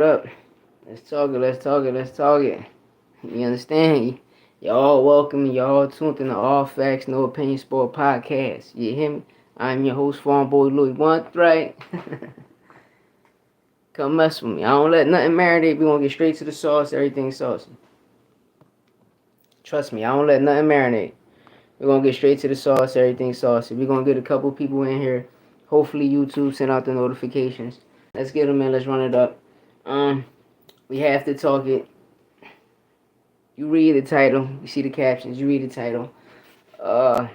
Up. Let's talk it, let's talk it, let's talk it. You understand? Y'all welcome, y'all tuned in to All Facts, No Opinion Sport Podcast. You hear me? I'm your host, Farm Boy Louis. One, right? Come mess with me. I don't let nothing marinate. We gonna get straight to the sauce, everything saucy. Trust me, I don't let nothing marinate. We're gonna get straight to the sauce, everything saucy. We're gonna get a couple people in here. Hopefully YouTube send out the notifications. Let's get them in, let's run it up. We have to talk it. You read the title, you see the captions, you read the title. Uh,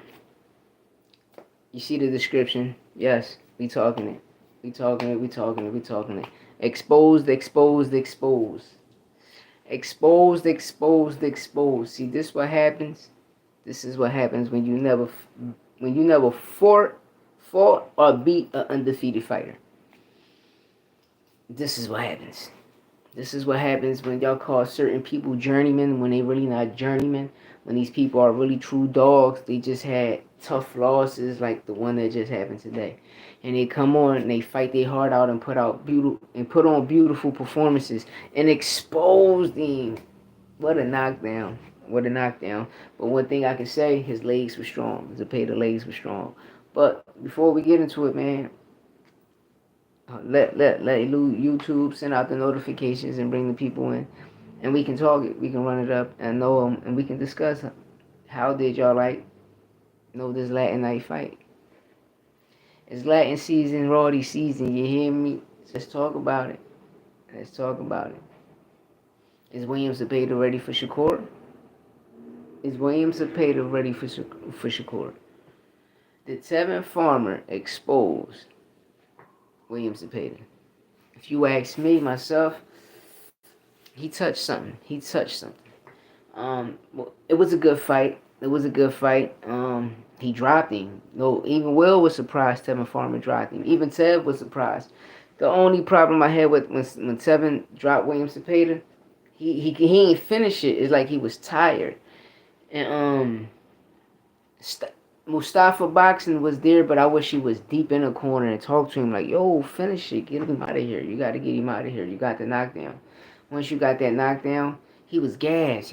you see the description. Yes, we talking it. We talking it, we talking it, we talking it. Exposed, exposed, exposed. Exposed, exposed, exposed. See, this what happens. This is what happens when you never fought or beat an undefeated fighter. This is what happens. This is what happens when y'all call certain people journeymen when they really not journeymen. When these people are really true dogs, they just had tough losses like the one that just happened today. And they come on and they fight their heart out and put on beautiful performances and expose them. What a knockdown. What a knockdown. But one thing I can say, his legs were strong. Zepeda legs were strong. But before we get into it, man, let YouTube send out the notifications and bring the people in, and we can talk it. We can run it up and know them, and we can discuss how did y'all this Latin night fight. It's Latin season, Roddy season. You hear me? Let's talk about it. Let's talk about it. Is William Zepeda ready for Shakur? Is William Zepeda ready for Shakur? Did Tevin Farmer expose William Zepeda? If you ask me, myself, he touched something. Well, it was a good fight. He dropped him. No, even Will was surprised Tevin Farmer dropped him. Even Tev was surprised. The only problem I had with when Tevin dropped William Zepeda, he ain't finish it. It's like he was tired. And Mustafa Boxing was there, but I wish he was deep in the corner and talked to him like, yo, finish it. Get him out of here. You got to get him out of here. You got the knockdown. Once you got that knockdown, he was gassed.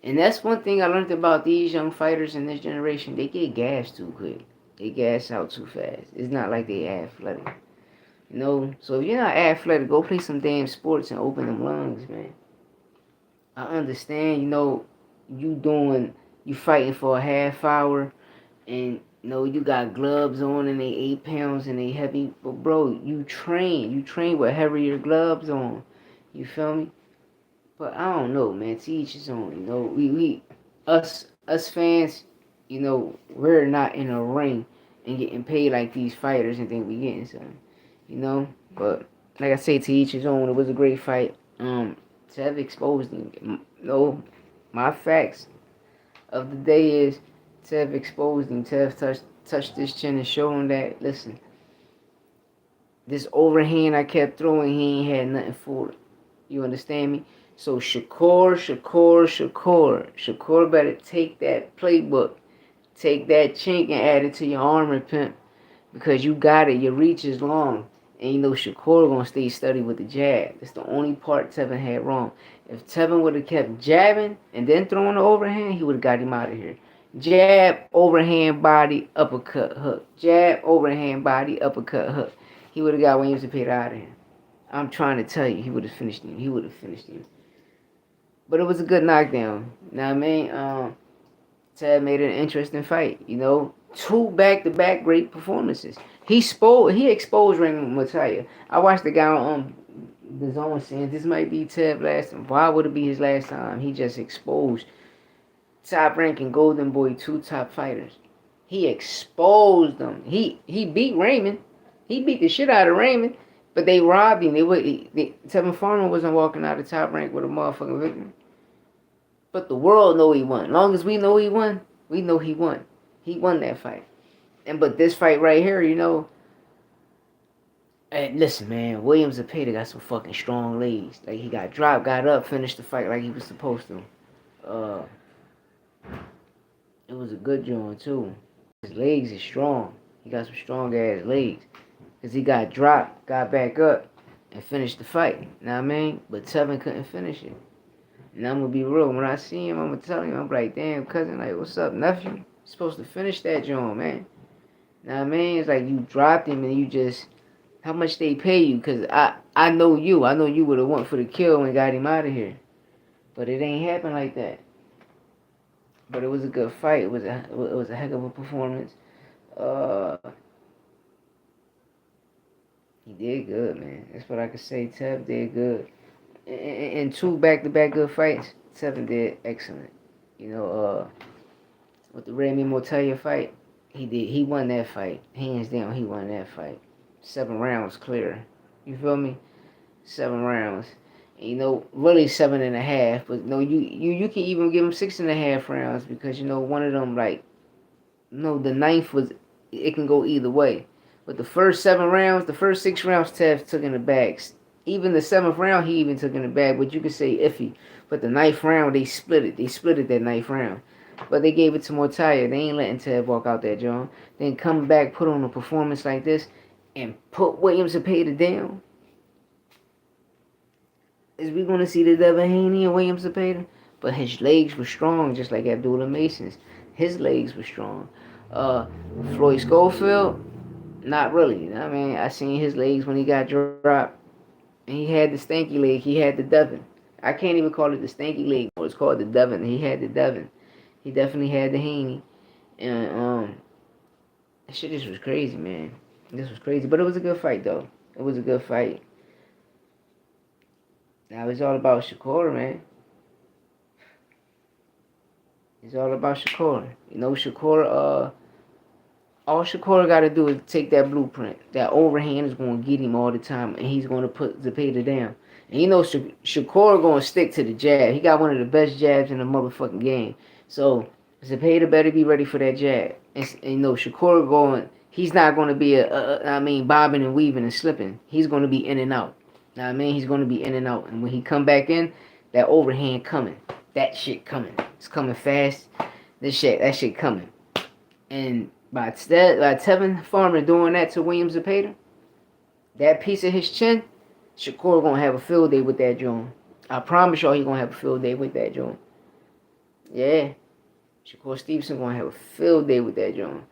And that's one thing I learned about these young fighters in this generation. They get gassed too quick. They gas out too fast. It's not like they athletic. So if you're not athletic, go play some damn sports and open them lungs, man. I understand, you fighting for a half hour and you got gloves on and they 8 pounds and they heavy, but bro, you train with heavier gloves on. You feel me? But I don't know, man. To each his own. Us fans, we're not in a ring and getting paid like these fighters and think we getting something. But like I say, to each his own. It was a great fight. Tev exposed him. My facts of the day is Tev exposed him. Tev touched his chin and showed him that, listen, this overhand I kept throwing, he ain't had nothing for it. You understand me? So Shakur better take that playbook, take that chink and add it to your armor, pimp, because you got it. Your reach is long. And Shakur gonna stay steady with the jab. That's the only part Tevin had wrong. If Tevin would have kept jabbing and then throwing the overhand, he would have got him out of here. Jab, overhand, body, uppercut, hook. Jab, overhand, body, uppercut, hook. He would have got William Zepeda out of here. I'm trying to tell you, he would have finished him. But it was a good knockdown. Now, Ted made an interesting fight. 2 back-to-back great performances. He exposed Raymond Mataya. I watched the guy on the zone saying this might be Ted last time. Why would it be his last time? He just exposed top-ranking Golden Boy 2 top fighters. He exposed them. He beat Raymond. He beat the shit out of Raymond. But they robbed him. Tevin Farmer wasn't walking out of top rank with a motherfucking victory. But the world know he won. As long as we know he won, we know he won. He won that fight. But this fight right here, hey, listen, man, William Zepeda got some fucking strong legs. Like, he got dropped, got up, finished the fight like he was supposed to. It was a good joint, too. His legs is strong. He got some strong ass legs. Because he got dropped, got back up, and finish the fight. You know what I mean? But Tevin couldn't finish it. And I'm gonna be real. When I see him, I'm gonna tell him, I'm like, damn, cousin, like, what's up, nephew? You're supposed to finish that joint, man. You know what I mean? It's like you dropped him and you just, how much they pay you? Because I know you. I know you would have went for the kill and got him out of here. But it ain't happen like that. But it was a good fight. It was a heck of a performance. Uh, he did good, man. That's what I could say. Tev did good. In two back-to-back good fights, Tevin did excellent. You know, with the Remy Mortalia fight, he won that fight. Hands down, he won that fight. 7 rounds clear. You feel me? 7 rounds. And, you know, really 7.5. But no, you can even give him 6.5 rounds because you know one of them like, no, the ninth was, it can go either way. But the first 7 rounds, the first 6 rounds, Tev took in the bags. Even the 7th round, he even took in the bag. But you could say iffy. But the 9th round, they split it. They split it that 9th round. But they gave it to Mortalia. They ain't letting Tev walk out that joint. Then come back, put on a performance like this, and put William Zepeda down. Is we gonna see the Devin Haney and William Zepeda? But his legs were strong, just like Abdullah Mason's. His legs were strong. Floyd Schofield, not really. You know what I mean, I seen his legs when he got dropped. And he had the stanky leg. He had the Devin. I can't even call it the stanky leg. It's called the Devin. He had the Devin. He definitely had the Haney. And that shit just was crazy, man. This was crazy. But it was a good fight, though. It was a good fight. Now it's all about Shakur, man. It's all about Shakur. You know, Shakur, all Shakur got to do is take that blueprint. That overhand is going to get him all the time, and he's going to put Zepeda down. And you know, Shakur going to stick to the jab. He got one of the best jabs in the motherfucking game. So, Zepeda better be ready for that jab. And you know, Shakur he's not going to be bobbing and weaving and slipping. He's going to be in and out. Know what I mean? He's going to be in and out. And when he come back in, that overhand coming. That shit coming. It's coming fast. That shit coming. And by Tevin Farmer doing that to William Zepeda, that piece of his chin, Shakur gonna have a field day with that joint. I promise y'all he gonna have a field day with that joint. Yeah. Shakur Stevenson gonna have a field day with that joint.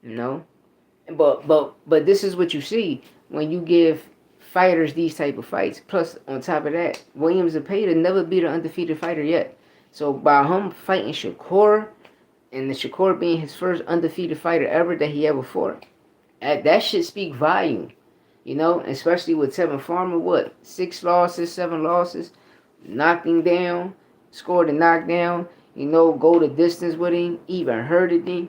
You know? But this is what you see when you give fighters these type of fights. Plus, on top of that, William Zepeda never beat an undefeated fighter yet. So by him fighting Shakur, and the Shakur being his first undefeated fighter ever that he ever fought, that should speak volume. You know, especially with Tevin Farmer, what, 6 losses, 7 losses, knocked him down, scored a knockdown, you know, go the distance with him, even hurted him.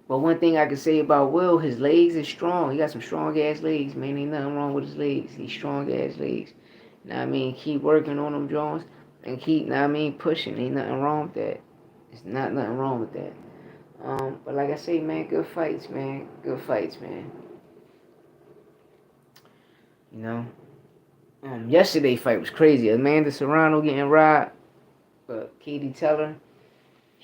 But one thing I can say about Will, his legs is strong. He got some strong ass legs, man. Ain't nothing wrong with his legs. He's strong ass legs. Know what I mean? Keep working on them joints and keep, know what I mean, pushing. Ain't nothing wrong with that. It's not nothing wrong with that. But like I say, man, good fights, man. Good fights, man. You know? Yesterday's fight was crazy. Amanda Serrano getting robbed. But Katie Taylor,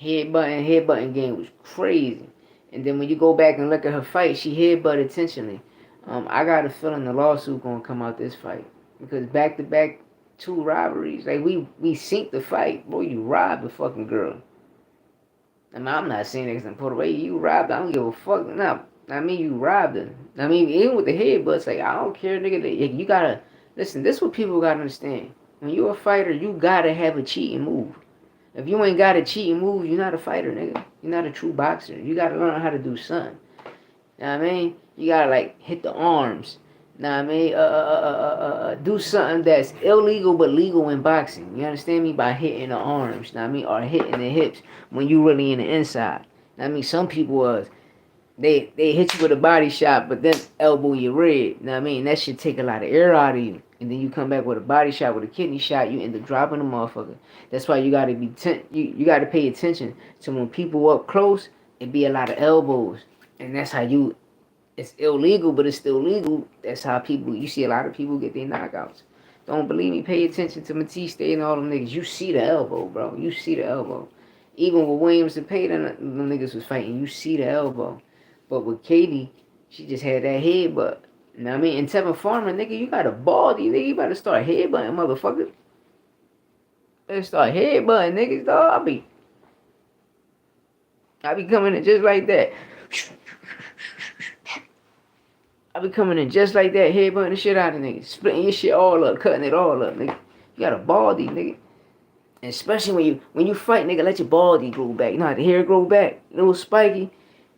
headbutting game was crazy. And then when you go back and look at her fight, she headbutted intentionally. I got a feeling the lawsuit gonna come out this fight. Because back-to-back 2 robberies. Like, we sink the fight. Boy, you robbed the fucking girl. I mean, I'm not saying that in Puerto Rico. You robbed her. I don't give a fuck. No, I mean, you robbed her. I mean, even with the headbutts, like, I don't care, nigga. You gotta, listen, this is what people gotta understand. When you're a fighter, you gotta have a cheating move. If you ain't got a cheating move, you're not a fighter, nigga. You're not a true boxer. You gotta learn how to do something. You know what I mean? You gotta, like, hit the arms. You know what I mean? Do something that's illegal but legal in boxing. You understand me? By hitting the arms. You know what I mean? Or hitting the hips when you really in the inside. You know what I mean? Some people, they hit you with a body shot, but then elbow your rib. You know what I mean? That should take a lot of air out of you. And then you come back with a body shot, with a kidney shot, you end up dropping the motherfucker. That's why you gotta be you gotta pay attention to when people up close, it be a lot of elbows. And that's how it's illegal, but it's still legal. That's how you see a lot of people get their knockouts. Don't believe me? Pay attention to Matisse and all them niggas. You see the elbow, bro. You see the elbow. Even with Williams and Payton, them niggas was fighting. You see the elbow. But with Katie, she just had that headbutt. You know what I mean? And Tevin Farmer, nigga, you got a baldy, nigga. You better start headbutting, motherfucker. Better start headbutting, niggas, dog. I be coming in just like that. I be coming in just like that, headbutting the shit out of niggas. Splitting your shit all up, cutting it all up, nigga. You got a baldy, nigga. And especially when you fight, nigga, let your baldy grow back. You know how the hair grow back? A little spiky.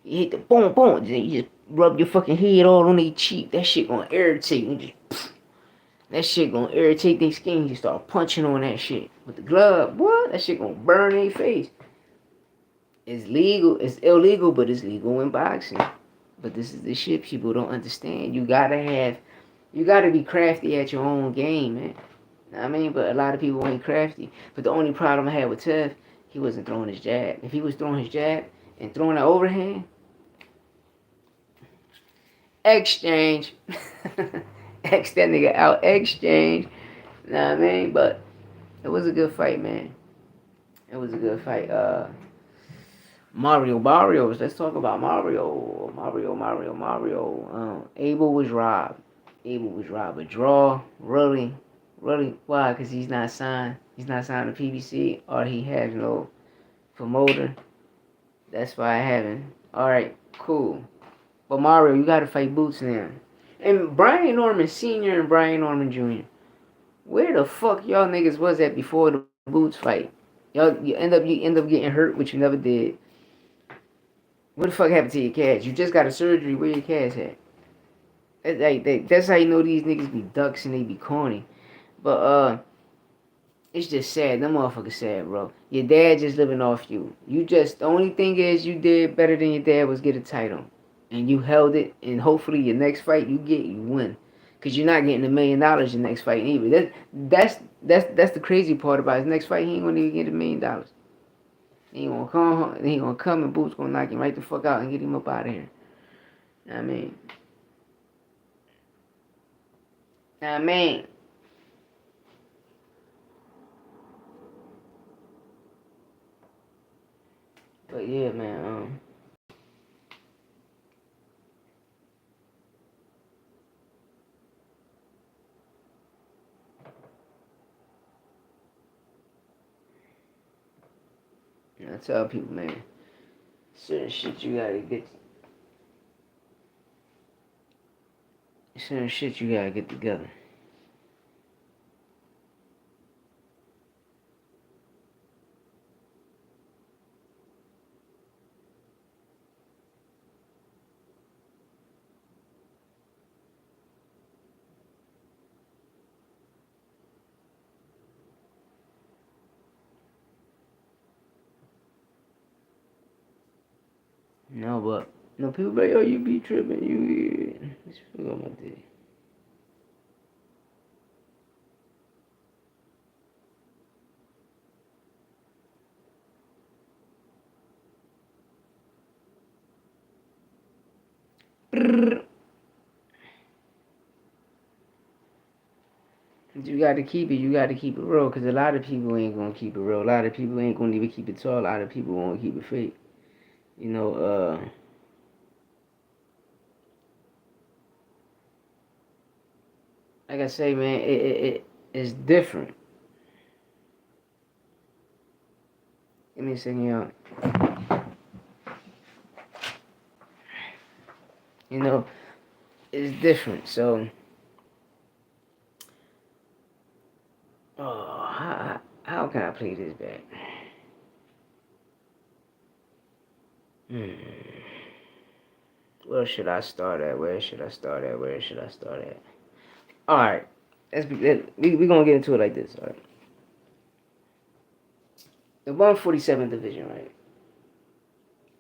You hit the boom, boom. Then you just rub your fucking head all on their cheek. That shit gonna irritate. You just, that shit gonna irritate their skin. You start punching on that shit. With the glove, what? That shit gonna burn their face. It's legal. It's illegal, but it's legal in boxing. But this is the shit people don't understand. You gotta be crafty at your own game, man. I mean, but a lot of people ain't crafty. But the only problem I had with Tev, he wasn't throwing his jab. If he was throwing his jab and throwing that overhand, exchange. X that nigga out, exchange. Know what I mean? But it was a good fight, man. It was a good fight. Mario's. Let's talk about Mario. Abel was robbed. A draw, really. Why? Because he's not signed. He's not signed to PBC, or he has no promoter. That's why I haven't. All right, cool. But Mario, you gotta fight Boots now. And Brian Norman Sr. and Brian Norman Jr. Where the fuck y'all niggas was at before the Boots fight? You end up getting hurt, which you never did. What the fuck happened to your cast? You just got a surgery. Where your cast at? That's how you know these niggas be ducks and they be corny. But it's just sad. Them motherfuckers sad, bro. Your dad just living off you. The only thing is you did better than your dad was get a title. And you held it, and hopefully your next fight you win. Cause you're not getting $1 million the next fight either. That's the crazy part about his next fight. He ain't gonna even get $1 million. He gonna come home, he gonna come and Boots gonna knock him right the fuck out and get him up out of here. I mean. But yeah, man. I tell people, man, certain shit you gotta get. Certain shit you gotta get together. No, but no people be like, yo, you be tripping, you. Let's figure out my day. You gotta keep it. You gotta keep it real, cause a lot of people ain't gonna keep it real. A lot of people ain't gonna even keep it tall. A lot of people won't keep it fake. You know, like I say, man, it's different. Give me a second, y'all. You know, it's different. So, how can I play this back? Where should I start at? All right, we gonna get into it like this. All right, the 147 division, right?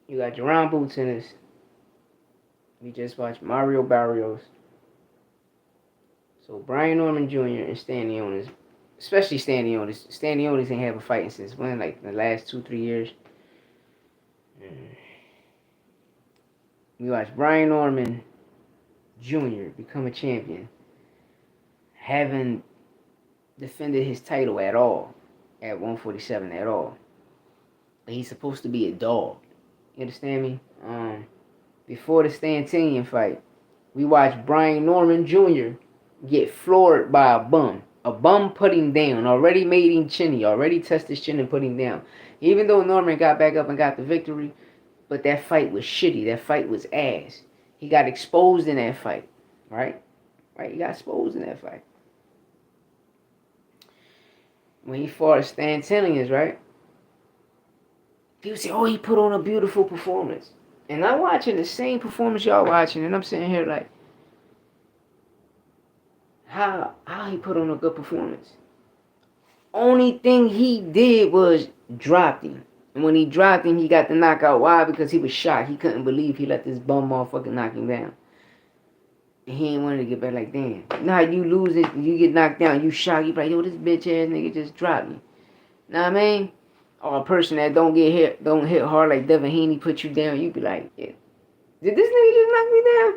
You got Jerron Boots in this. We just watched Mario Barrios. So Brian Norman Jr. and Stanionis, especially Stanionis. Stanionis ain't have a fighting since when, like the last 2-3 years. We watched Brian Norman Jr. become a champion, haven't defended his title at all at 147 at all. But he's supposed to be a dog. You understand me? Before the Stantinian fight, We watched Brian Norman Jr. get floored by a bum. A bum put him down. Already made him chinny. Already tested his chin and put him down. Even though Norman got back up and got the victory, but that fight was shitty. That fight was ass. He got exposed in that fight. Right? Right? He got exposed in that fight. When he fought Stan Tenius, right? People say, oh, he put on a beautiful performance. And I'm watching the same performance y'all watching, and I'm sitting here like, how he put on a good performance? Only thing he did was dropped him. And when he dropped him, he got the knockout. Why? Because he was shocked. He couldn't believe he let this bum motherfucker knock him down. And he ain't wanted to get back like, damn. You know how you lose it, you get knocked down, you shocked, you be like, yo, this bitch ass nigga just dropped me. Know what I mean? Or a person that don't hit hard like Devin Haney put you down, you be like, yeah, did this nigga just knock me down?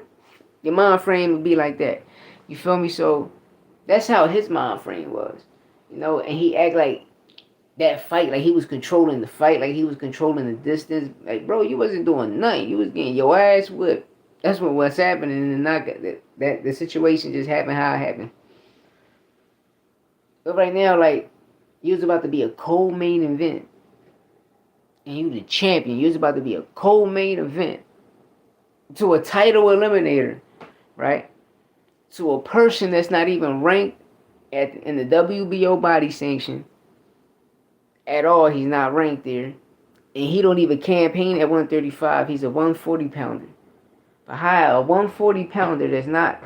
Your mind frame would be like that. You feel me? So that's how his mind frame was. You know, and he act like that fight, like he was controlling the fight, like he was controlling the distance. Like, bro, you wasn't doing nothing. You was getting your ass whipped. That's what's happening, and not that the situation just happened how it happened. But right now, like, you was about to be a co-main event, and you the champion. You was about to be a co-main event to a title eliminator, right? To a person that's not even ranked in the WBO body sanction at all. He's not ranked there, and he don't even campaign at 135. He's a 140 pounder. But how a 140 pounder that's not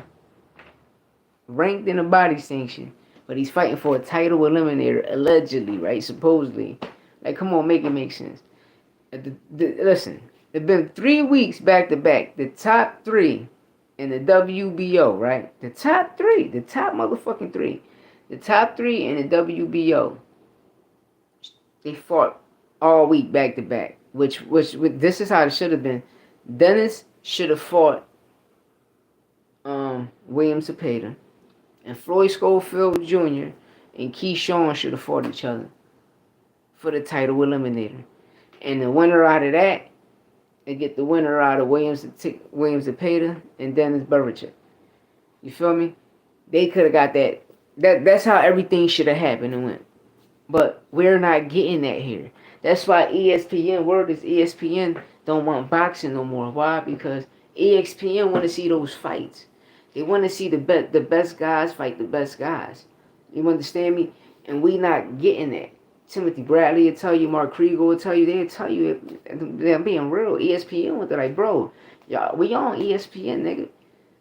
ranked in a body sanction, but he's fighting for a title eliminator, allegedly, right? Supposedly. Like, come on, make it make sense. Listen, it's been 3 weeks back to back. The top three in the WBO, right? The top motherfucking three. The top three in the WBO. They fought all week back to back. Which this is how it should have been. Dennis should have fought William Zepeda, and Floyd Schofield Jr. and Keyshawn should have fought each other for the title eliminator. And the winner out of that, they get the winner out of William Zepeda and Dennis Berbatov. You feel me? They could have got that. That's how everything should have happened and went. But we're not getting that here. That's why ESPN don't want boxing no more. Why? Because ESPN want to see those fights. They want to see the best guys fight the best guys. You understand me? And we not getting that. Timothy Bradley will tell you, Mark Krieger will tell you, they'll tell you, they're being real. ESPN want to, like, bro, y'all, we on ESPN, nigga.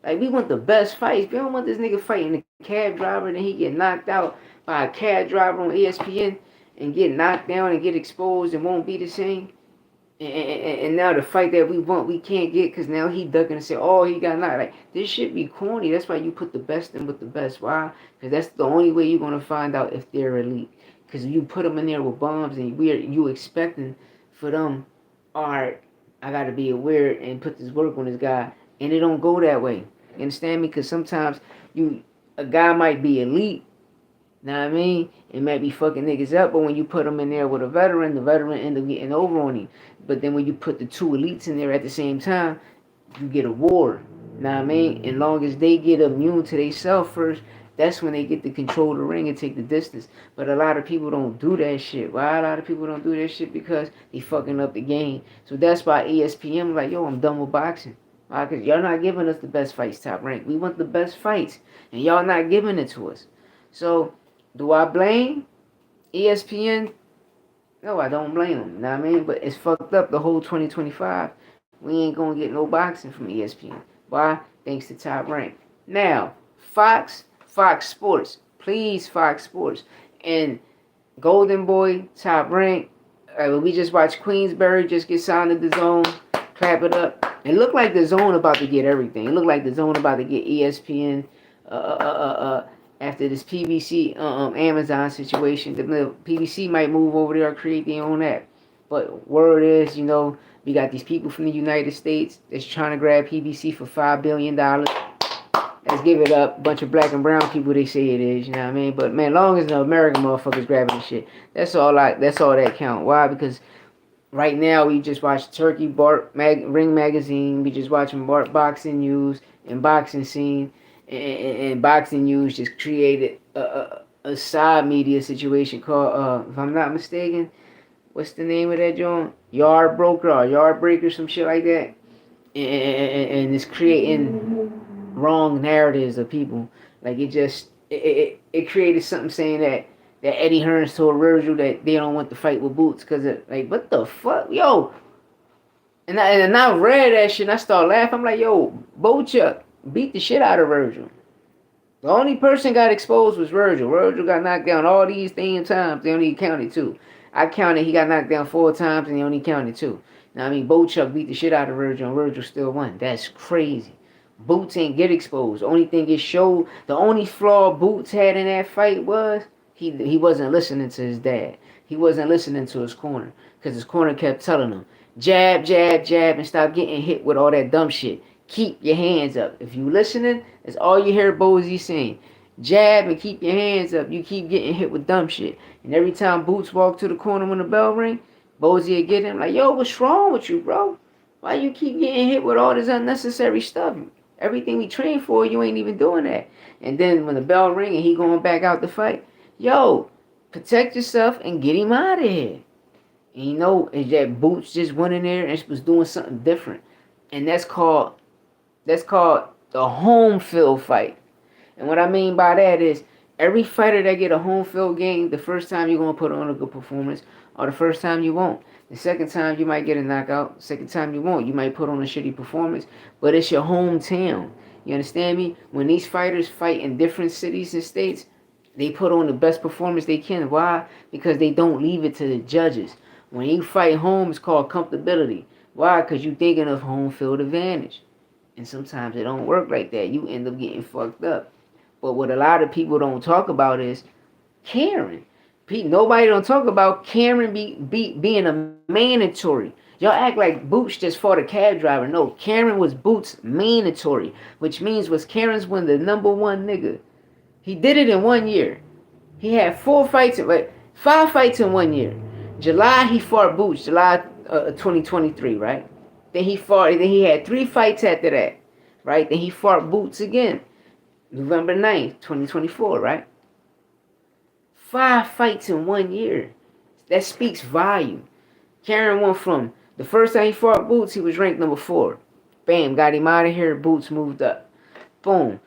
Like, we want the best fights. We don't want this nigga fighting a cab driver and then he get knocked out by a cab driver on ESPN and get knocked down and get exposed and won't be the same. And now the fight that we want, we can't get because now he ducking and say, oh, he got knocked. Like, this shit be corny. That's why you put the best in with the best. Why? Because that's the only way you're going to find out if they're elite. Because you put them in there with bombs and you expecting for them, all right, I got to be aware and put this work on this guy. And it don't go that way. You understand me? Because sometimes a guy might be elite, know what I mean? It might be fucking niggas up, but when you put them in there with a veteran, the veteran end up getting over on him. But then when you put the two elites in there at the same time, you get a war. Know what I mean? And long as they get immune to themselves first, that's when they get to control the ring and take the distance. But a lot of people don't do that shit. Why a lot of people don't do that shit? Because they fucking up the game. So that's why ESPN like, yo, I'm done with boxing. Why? Because y'all not giving us the best fights, Top Rank. We want the best fights. And y'all not giving it to us. So, do I blame ESPN? No, I don't blame them. You know what I mean? But it's fucked up the whole 2025. We ain't going to get no boxing from ESPN. Why? Thanks to Top Rank. Now, Fox Sports. Please, Fox Sports. And Golden Boy, Top Rank. We just watched Queensberry just get signed to the Zone. Clap it up. It looked like the Zone about to get everything. It looked like the Zone about to get ESPN. After this PBC Amazon situation, the PBC might move over there or create their own app. But word is, you know, we got these people from the United States that's trying to grab PBC for $5 billion. Let's give it up. Bunch of black and brown people, they say it is, you know what I mean? But man, long as the American motherfuckers grabbing the shit, that's all that count. Why? Because right now we just watch Turkey Ring Magazine, we just watching Boxing News, in boxing scene, and boxing news just created a side media situation called, if I'm not mistaken, what's the name of that joint? Yard Broker or Yard Breaker, some shit like that. And it's creating wrong narratives of people. Like it created something saying that Eddie Hearns told Virgil that they don't want to fight with Boots because like what the fuck, yo. And I read that shit and I started laughing. I'm like, yo, Bochuck beat the shit out of Virgil. The only person got exposed was Virgil. Virgil got knocked down all these damn times. They only counted 2. I counted he got knocked down 4 times and they only counted 2. Now I mean Bochuck beat the shit out of Virgil and Virgil still won. That's crazy. Boots ain't get exposed. The only thing it showed, the only flaw Boots had in that fight was he wasn't listening to his dad. He wasn't listening to his corner because his corner kept telling him, jab, jab, jab, and stop getting hit with all that dumb shit. Keep your hands up. If you listening, that's all you hear Bozy saying. Jab and keep your hands up. You keep getting hit with dumb shit. And every time Boots walk to the corner when the bell ring, Bozy would get him like, yo, what's wrong with you, bro? Why you keep getting hit with all this unnecessary stuff? Everything we train for, you ain't even doing that. And then when the bell ring and he going back out to fight, yo, protect yourself and get him out of here. And you know, is that Boots just went in there and was doing something different. And that's called the home field fight. And what I mean by that is every fighter that get a home field game, the first time you're going to put on a good performance, or the first time you won't. The second time you might get a knockout. The second time you won't. You might put on a shitty performance, but it's your hometown. You understand me? When these fighters fight in different cities and states, they put on the best performance they can. Why? Because they don't leave it to the judges. When you fight home, it's called comfortability. Why? Because you're thinking of home field advantage. And sometimes it don't work like that. You end up getting fucked up. But what a lot of people don't talk about is Karen. Nobody don't talk about Karen being a mandatory. Y'all act like Boots just fought a cab driver. No, Karen was Boots' mandatory, which means was Karen's one the number one nigga. He did it in 1 year. He had 5 fights in 1 year. July he fought Boots, July 2023, right? Then he had 3 fights after that, right? Then he fought Boots again, November 9th, 2024, right? 5 fights in 1 year. That speaks volume. Karen went from the first time he fought Boots, he was ranked number 4. Bam, got him out of here. Boots moved up. Boom.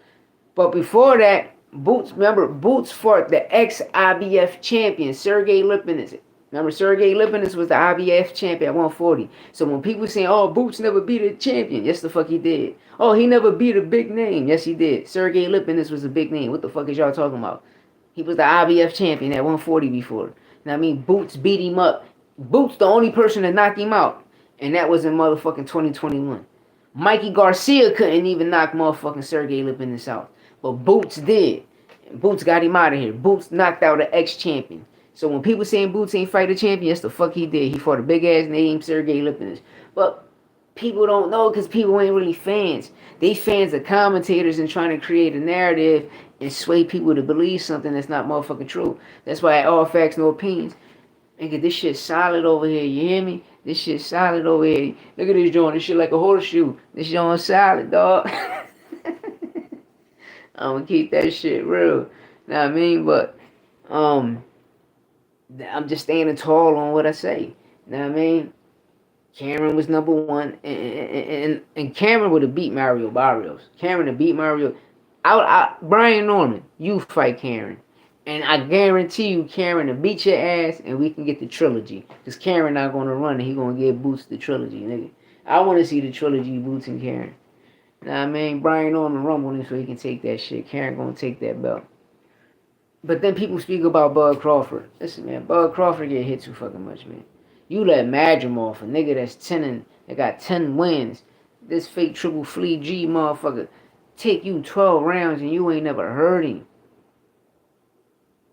But before that, Boots fought the ex-IBF champion, Sergey Lipinets. Remember, Sergey Lipinets was the IBF champion at 140. So when people say, oh, Boots never beat a champion, yes, the fuck he did. Oh, he never beat a big name. Yes, he did. Sergey Lipinets was a big name. What the fuck is y'all talking about? He was the IBF champion at 140 before. Now, I mean, Boots beat him up. Boots the only person to knock him out. And that was in motherfucking 2021. Mikey Garcia couldn't even knock motherfucking Sergey Lipinets out. But Boots did. And Boots got him out of here. Boots knocked out an ex-champion. So when people saying Boots ain't fight a champion, yes, the fuck he did. He fought a big-ass name, Sergey Lipinets. But people don't know because people ain't really fans. They fans of commentators and trying to create a narrative and sway people to believe something that's not motherfucking true. That's why all facts, no opinions. Nigga, this shit solid over here. You hear me? This shit solid over here. Look at this joint. This shit like a horseshoe. This joint solid, dog. I'm gonna keep that shit real. Know what I mean? But I'm just standing tall on what I say. Know what I mean? Cameron was number 1, and Cameron would have beat Mario Barrios. Cameron would beat Mario. Brian Norman, you fight Karen. And I guarantee you Karen will beat your ass and we can get the trilogy. Because Karen not going to run and he going to give Boots the trilogy, nigga. I want to see the trilogy, Boots and Karen. Know what I mean? Brian Norman rumble him so he can take that shit. Karen going to take that belt. But then people speak about Bud Crawford. Listen, man, Bud Crawford get hit too fucking much, man. You let Madrimov, a nigga that's 10 and that got 10 wins, this fake triple flea G motherfucker, take you 12 rounds and you ain't never heard him.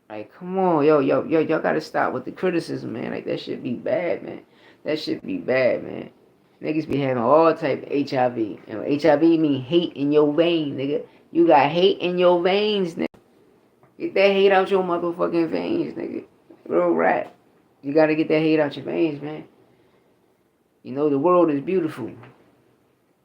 Like, come on, y'all gotta stop with the criticism, man. Like, that shit be bad, man. That shit be bad, man. Niggas be having all type of HIV. You know, HIV mean hate in your veins, nigga. You got hate in your veins, nigga. Get that hate out your motherfucking veins, nigga. Real rap. You gotta get that hate out your veins, man. You know, the world is beautiful.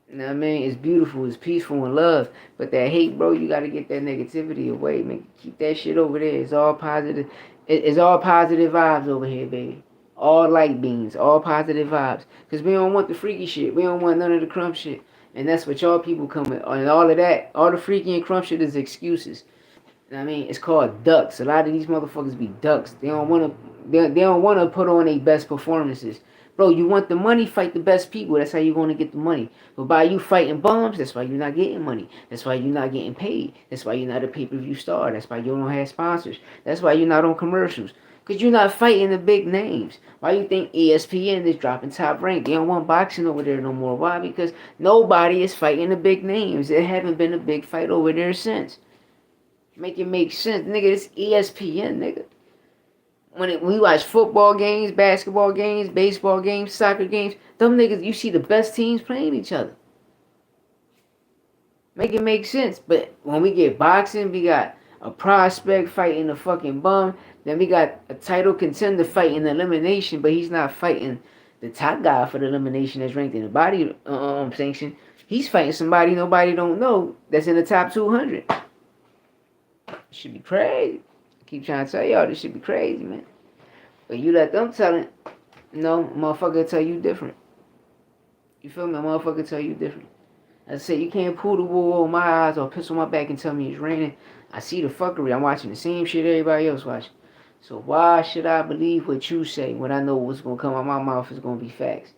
You know what I mean? It's beautiful, it's peaceful and love. But that hate, bro, you gotta get that negativity away, man. Keep that shit over there. It's all positive. It's all positive vibes over here, baby. All light beams, all positive vibes. Cause we don't want the freaky shit. We don't want none of the crump shit. And that's what y'all people come with. And all of that, all the freaky and crump shit is excuses. You know what I mean? It's called ducks. A lot of these motherfuckers be ducks. They don't wanna they don't wanna put on their best performances. Bro, you want the money, fight the best people. That's how you're going to get the money. But by you fighting bums, that's why you're not getting money. That's why you're not getting paid. That's why you're not a pay-per-view star. That's why you don't have sponsors. That's why you're not on commercials. Because you're not fighting the big names. Why you think ESPN is dropping Top Rank? They don't want boxing over there no more. Why? Because nobody is fighting the big names. There haven't been a big fight over there since. Make it make sense. Nigga, it's ESPN, nigga. We watch football games, basketball games, baseball games, soccer games, them niggas, you see the best teams playing each other. Make it make sense. But when we get boxing, we got a prospect fighting a fucking bum. Then we got a title contender fighting elimination, but he's not fighting the top guy for the elimination that's ranked in the body sanction. He's fighting somebody nobody don't know that's in the top 200. Should be crazy. Keep trying to tell y'all this should be crazy, man. But you let them tell it, no, motherfucker tell you different. You feel me? Motherfucker tell you different. I said, you can't pull the wool over my eyes or piss on my back and tell me it's raining. I see the fuckery. I'm watching the same shit everybody else watching. So why should I believe what you say when I know what's going to come out of my mouth is going to be facts?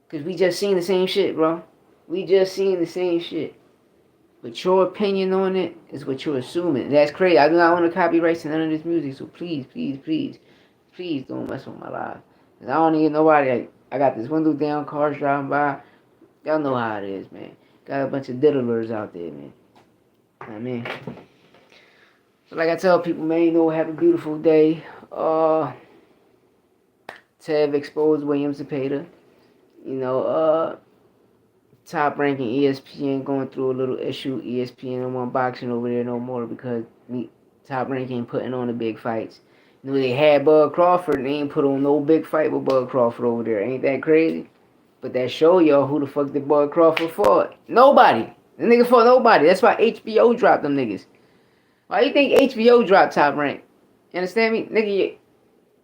Because we just seen the same shit, bro. We just seen the same shit. But your opinion on it is what you're assuming. That's crazy. I do not want to copyright none of this music, so please, please, please, please don't mess with my life. Cause I don't need nobody. I got this window down, cars driving by. Y'all know how it is, man. Got a bunch of diddlers out there, man. You know what I mean? So like I tell people, man, you know, have a beautiful day. Tev exposed William Zepeda. You know, Top ranking ESPN going through a little issue. ESPN don't want boxing over there no more because Top ranking putting on the big fights. You know, they had Bud Crawford and they ain't put on no big fight with Bud Crawford over there. Ain't that crazy? But that show y'all who the fuck did Bud Crawford fought? Nobody. The nigga fought nobody. That's why HBO dropped them niggas. Why you think HBO dropped Top Rank? You understand me? Nigga,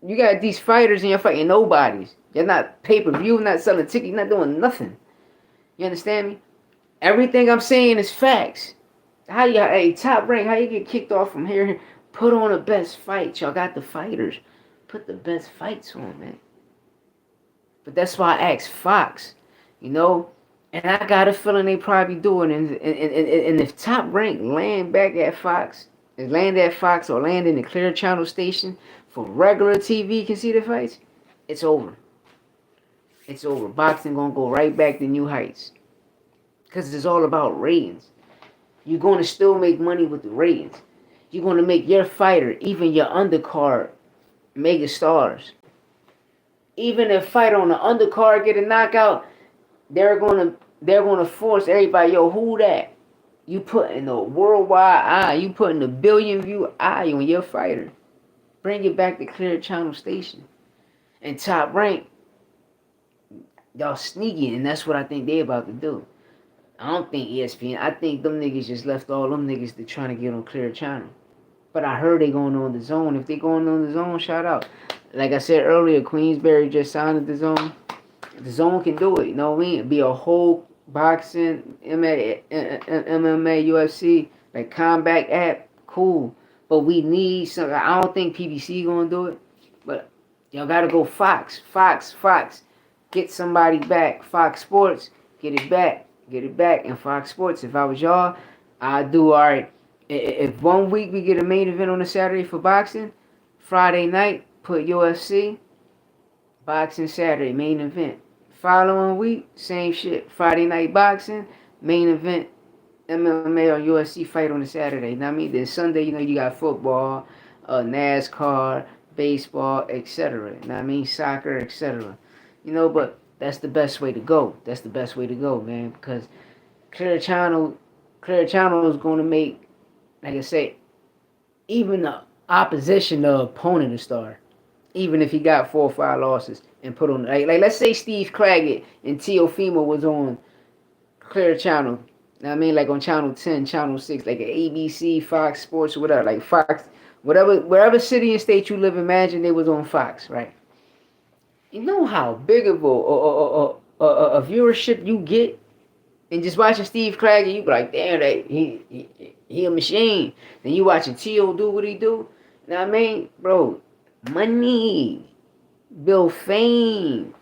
you got these fighters and you're fighting nobodies. You're not pay-per-view, not selling tickets, you're not doing nothing. You understand me? Everything I'm saying is facts. How you, hey, Top Rank, how you get kicked off from here? Put on the best fights. Y'all got the fighters. Put the best fights on, man. But that's why I asked Fox, you know? And I got a feeling they probably doing it. And if Top Rank land back at Fox, land at Fox or land in the Clear Channel station for regular TV can see the fights, it's over. It's over. Boxing gonna go right back to new heights. Because it's all about ratings. You're gonna still make money with the ratings. You're gonna make your fighter, even your undercard, mega stars. Even if fighter on the undercard get a knockout, they're gonna force everybody, yo, who that? You putting a worldwide eye, you putting a billion view eye on your fighter. Bring it back to Clear Channel station. And Top Rank, y'all sneaky, and that's what I think they about to do. I don't think ESPN. I think them niggas just left all them niggas to trying to get on Clear Channel. But I heard they going on the zone. If they going on the zone, shout out. Like I said earlier, Queensberry just signed the zone. The zone can do it. You know what I mean? It'd be a whole boxing, MMA, UFC, like combat app. Cool. But we need some. I don't think PBC gonna do it. But y'all gotta go Fox. Get somebody back. Fox Sports. Get it back. And Fox Sports. If I was y'all, I'd do alright. If 1 week we get a main event on a Saturday for boxing, Friday night, put UFC, boxing Saturday, main event. Following week, same shit. Friday night boxing, main event, MMA or UFC fight on a Saturday. Now I mean, then Sunday, you know, you got football, NASCAR, baseball, etc. Now I mean, soccer, etc. You know, but that's the best way to go. That's the best way to go, man. Because Clear Channel is going to make, like I say, even the opposition, the opponent, a star. Even if he got 4 or 5 losses and put on, like let's say Steve Claggett and Teofimo was on clear channel. I mean, like on channel 10, channel 6, like ABC, Fox Sports, or whatever, like Fox, wherever city and state you live, imagine they was on Fox, right? You know how big of a viewership you get, and just watching Steve Claggett, you be like, damn, he a machine. Then you watching T.O. do what he do. You know what I mean? Bro, money, build fame.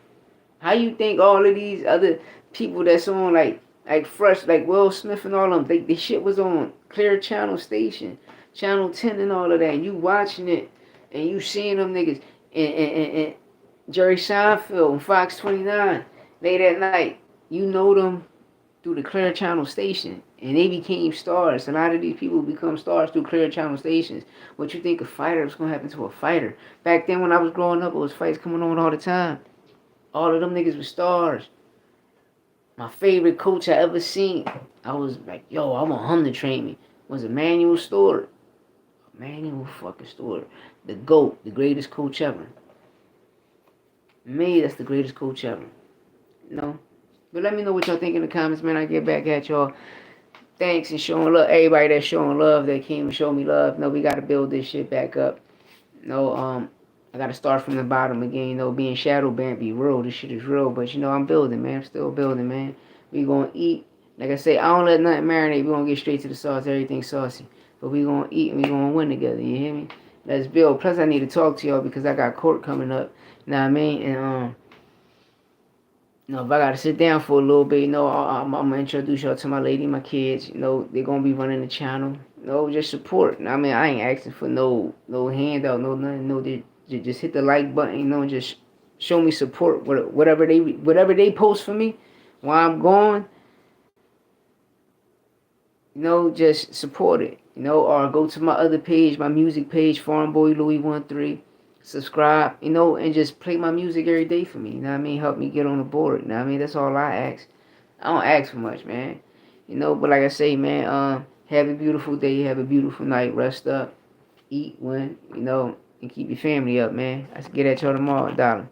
How you think all of these other people that's on like Fresh, like Will Smith and all of them, they shit was on Clear Channel Station, Channel 10 and all of that, and you watching it, and you seeing them niggas, and Jerry Seinfeld and Fox 29, late at night, you know them through the Clear Channel Station, and they became stars. A lot of these people become stars through Clear Channel stations. What you think a fighter was gonna happen to a fighter? Back then when I was growing up, it was fights coming on all the time. All of them niggas were stars. My favorite coach I ever seen, I was like, yo, I want him to train me, was Emmanuel Stewart. Emmanuel fucking Stewart. The GOAT, the greatest coach ever. Me, that's the greatest coach ever. You know? But let me know what y'all think in the comments, man. I get back at y'all. Thanks and showing love. Everybody that's showing love, that came and showed me love. No, we gotta build this shit back up. No, I gotta start from the bottom again. You know, being shadow banned be real. This shit is real. But you know, I'm building, man. I'm still building, man. We gonna eat. Like I say, I don't let nothing marinate. We gonna get straight to the sauce. Everything saucy. But we gonna eat and we gonna win together. You hear me? Let's build. Plus, I need to talk to y'all because I got court coming up. You know what I mean? And you know, if I gotta sit down for a little bit, you know, I'm gonna introduce y'all to my lady, my kids. You know, they're gonna be running the channel. You know, just support. I mean, I ain't asking for no handout, no nothing. No, just hit the like button. You know, and just show me support. Whatever they post for me while I'm gone. You know, just support it. You know, or go to my other page, my music page, Farm Boy Louis 13. Subscribe, you know, and just play my music every day for me. You know what I mean? Help me get on the board. You know what I mean? That's all I ask. I don't ask for much, man. You know, but like I say, man, have a beautiful day, have a beautiful night, rest up, eat, win, you know, and keep your family up, man. I get at y'all tomorrow, dollar.